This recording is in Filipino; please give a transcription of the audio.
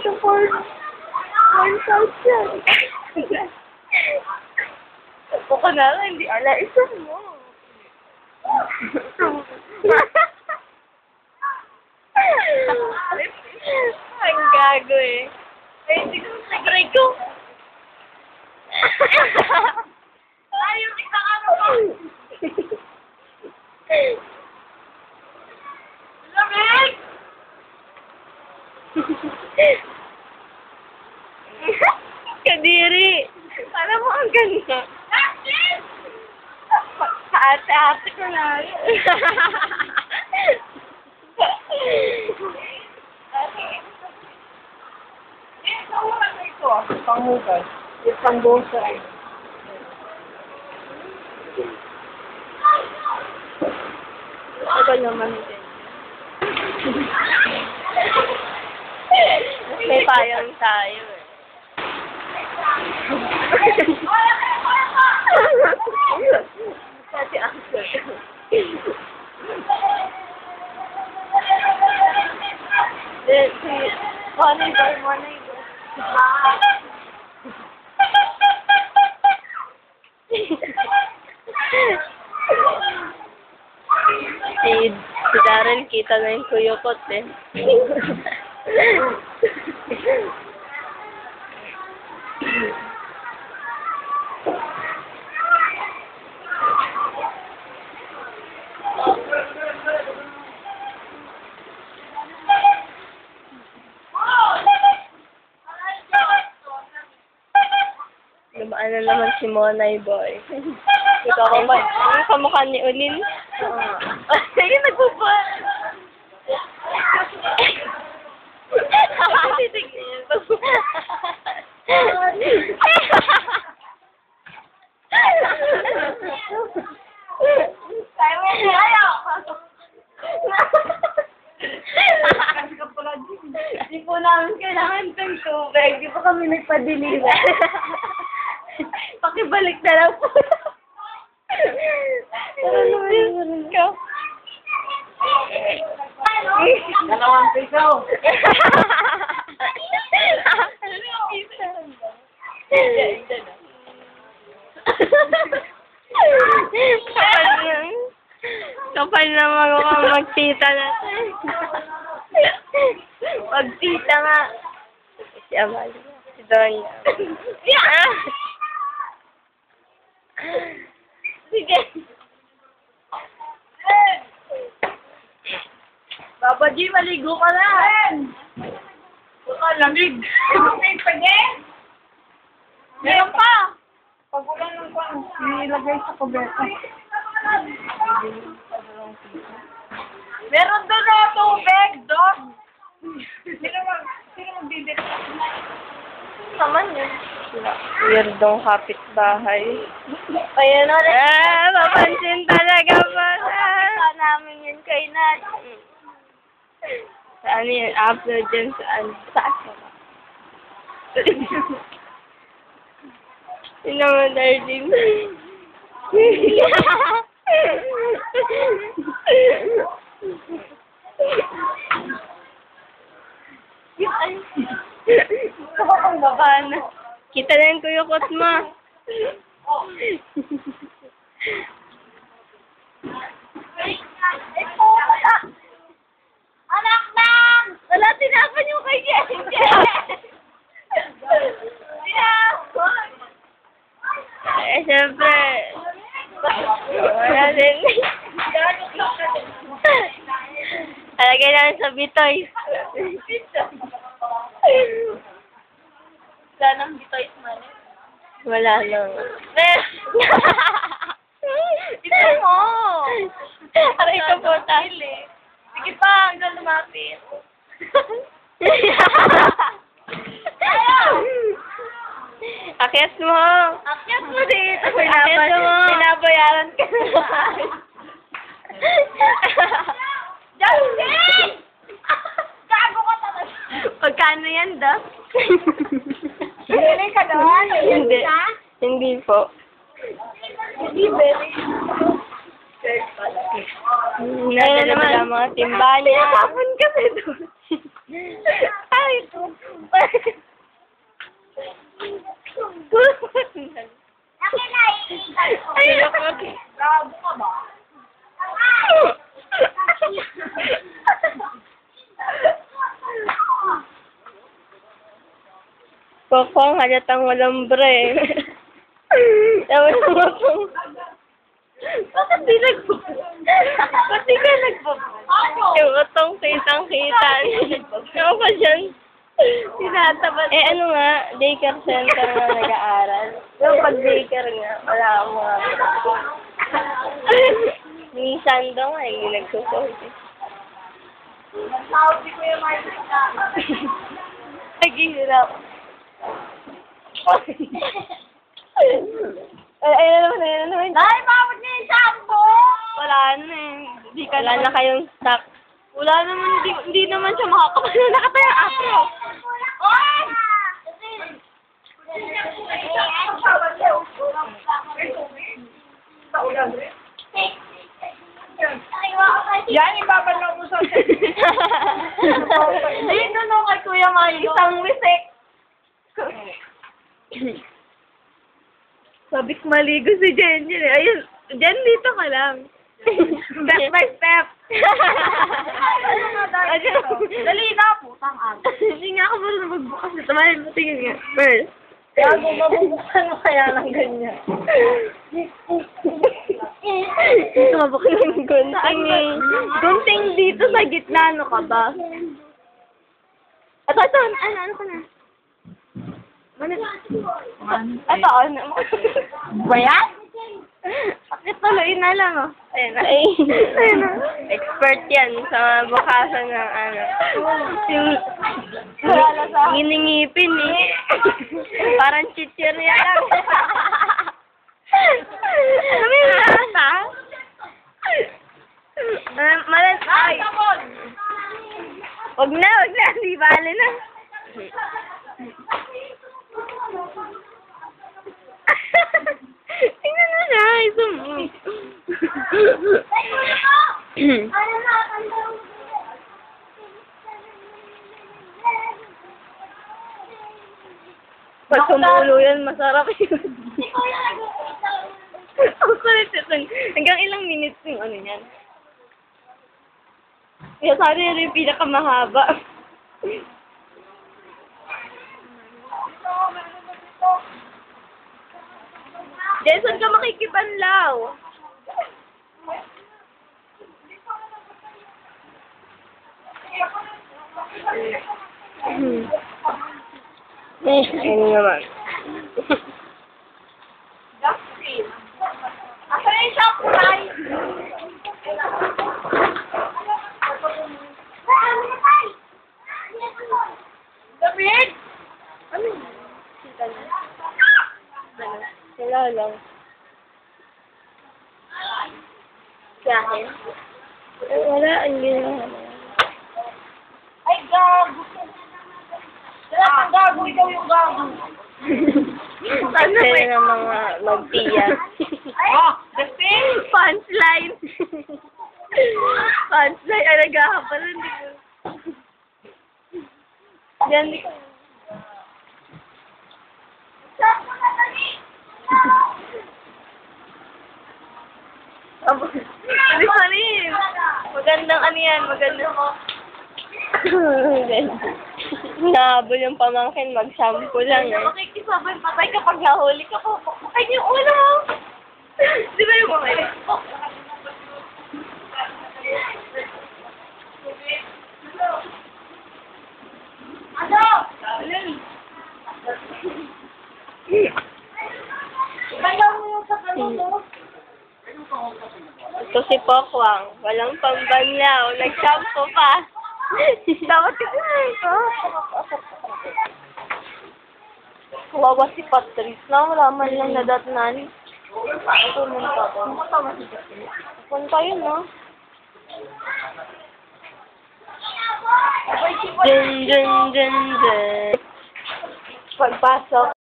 sa porn site yan. Ako ka na lang, hindi ala isa mo. Ang gago eh. Ay, hindi ko nag-gray ko. Ayaw, isang ano ko. Lamig! Kadiri! Para mo ang ganda. Ate-ate ko lang. Panghugas. Yung pangbusa. Ako naman din. May payong tayo eh. Pati ako. Money boy. Si Darren, kita na yung kuyukot eh. Lumaan na naman si Monay boy. Ikaw ka ba? Ano kamukha ni Ulin? Oo. Sige, nagpupuan. Titignan. Di po namin kailangan ng tubig. Di po kami nagpa-deliver. Pakibalik na lang po. Ikaw. Dalawang piso. Kapal na magtita natin. Magtita nga. Si Amal. Si Donya. Sige. Papa G, maligo ka na. Lamig. Lamig pa din. Meron pa. Pag ulan ng kwan, nilagay sa kubeta. Meron doon na tubig, dog. Sino magbibit? Naman yun. Weirdong kapitbahay. Ayan na rin. Mapansin talaga ba? Sa namin yun kay Nat. Saan yun? Upload dyan saan? Saan? Yun naman, darling. Gusto ko kang baba na. Kita na yung kuyukot mo. Anak lang! Wala, tinapan yung kay Jessica. Tinapan! Eh, siyempre. Wala din. Alagay namin sa bitoy. Wala nang bitoy man. Wala lang. Ito mo! Aray ka po, Sige pa, hanggang lumapit. Akyat mo. Akyat mo dito. Akyat mo. Binabayaran ka na. Justin! Gago ka talaga. Pagkano yan, Doc? Hindi ka doon? Hindi. Hindi po. Hindi, very. Nadala naman ang mga timba niya. Tinatapon kami doon. Ay, ito. Akin na, Ay, ako. Gago ka ba? Pokong, halatang walang bre. Tapos pokong. Bakit di Ba't di ka Yung utong kitang-kita. Ako pa dyan. Tinatapat. Eh, ano nga, daycare center nga nag-aaral. Yung pag-daycare nga, wala akong mga... Minsan daw nga, hindi nagsusuot eh. Nagtawag si Kuya Martin na. Naghihirap. Ayun na naman. Dahil mawag niya yung shampoo! Wala na eh. Wala na kayong stock. Wala naman, hindi naman siya makakapala. Nakataya afro. Oy! Yan, ibabalaw mo sa Ayun na no kay Kuya Mayo. Isang wisik. Sabik maligo si Jen eh. Ayun, Jen, dito ka lang. Step by step. Dali na, putang aga. Hindi nga ako marunong magbukas. Tamahin mo, tingin nga. First. Gago, mabubuksan mo kaya ng ganyan. Tumabok yung gunting eh. Gunting dito sa gitna, ano ka ba? Ito, ano ka na? Ito, ano? Ba yan? Bakit tuloy na lang, oh. Ayan na. Ayan na. Expert yan sa bukasan ng ano. Yung giningipin eh. Parang chichirya lang. Ano may nasa? Malas, ay. Wag na. Di bale na. Tingnan mo na, isang mo. Pag sumulo yan, masarap yun. Ang kulit ito. Hanggang ilang minutes yung ano yan. Kaya sana yun yung pinakamahaba. Jason ka makikibanlaw. Ano naman? Asa na yung shampoo na? David! Ano? Wala lang. Kahin? Wala, ang ginawa. Ay, gago. Wala kang gago, ikaw yung gago. Ano ng mga magtiya? Oh, Justin! Punchline! Punchline! Ay, nagkakapal. Hindi ko. Yan, hindi ko. Alis na rin. Magandang ano yan, magandang. Nahabol yung pamangkin, mag-shampoo lang eh. Makikisabay, patay kapag nahuli ka po. Patay niyo yung ulo. Di ba yung mga Ano? Bayaw mo yung sa kaluto. Ito si Pokwang, walang pambanlaw, nag-shampoo pa. Dapat kasi kawawa si Patrice na, wala man lang nadatnan. Ito naman pa ko. Punta yun, no? Dun. Pagpasok.